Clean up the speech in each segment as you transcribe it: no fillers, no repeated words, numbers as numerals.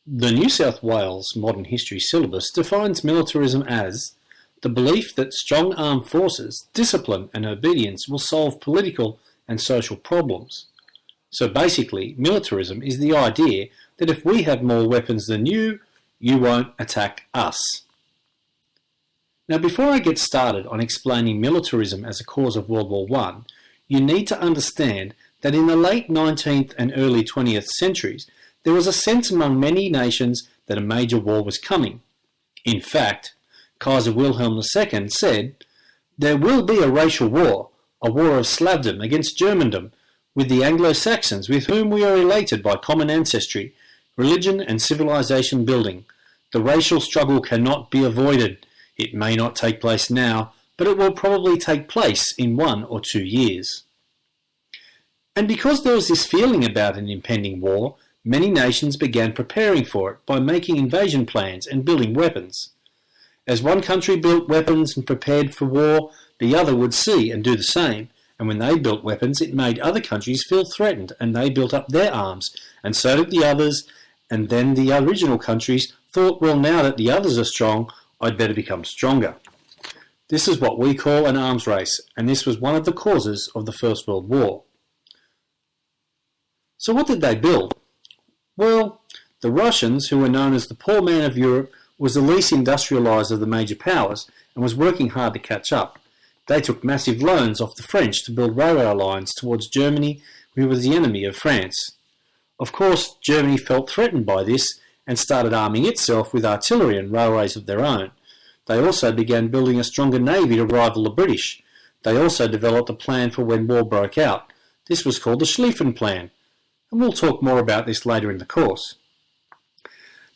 The New South Wales Modern History syllabus defines militarism as the belief that strong armed forces, discipline and obedience will solve political and social problems. So basically, militarism is the idea that if we have more weapons than you won't attack us. Now, before I get started on explaining militarism as a cause of World War I, you need to understand that in the late 19th and early 20th centuries, there was a sense among many nations that a major war was coming. In fact, Kaiser Wilhelm II said, "There will be a racial war, a war of Slavdom against Germandom, with the Anglo-Saxons with whom we are related by common ancestry, religion and civilization building. The racial struggle cannot be avoided. It may not take place now, but it will probably take place in 1 or 2 years." And because there was this feeling about an impending war, many nations began preparing for it by making invasion plans and building weapons. As one country built weapons and prepared for war, the other would see and do the same, and when they built weapons it made other countries feel threatened and they built up their arms, and so did the others, and then the original countries thought, well, now that the others are strong, I'd better become stronger. This is what we call an arms race, and this was one of the causes of the First World War. So what did they build? Well, the Russians, who were known as the poor man of Europe, was the least industrialised of the major powers and was working hard to catch up. They took massive loans off the French to build railway lines towards Germany, who was the enemy of France. Of course, Germany felt threatened by this and started arming itself with artillery and railways of their own. They also began building a stronger navy to rival the British. They also developed a plan for when war broke out. This was called the Schlieffen Plan, and we'll talk more about this later in the course.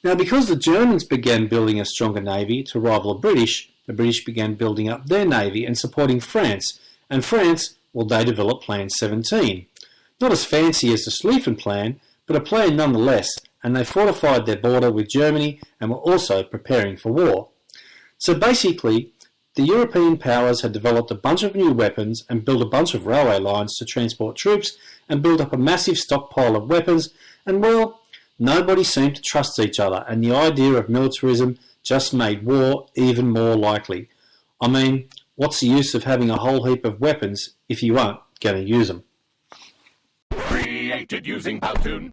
Now, because the Germans began building a stronger navy to rival the British began building up their navy and supporting France, and France, well, they developed Plan 17. Not as fancy as the Schlieffen Plan, but a plan nonetheless, and they fortified their border with Germany and were also preparing for war. So basically, the European powers had developed a bunch of new weapons and built a bunch of railway lines to transport troops and build up a massive stockpile of weapons, and well, nobody seemed to trust each other, and the idea of militarism just made war even more likely. I mean, what's the use of having a whole heap of weapons if you aren't going to use them? Created using Powtoon.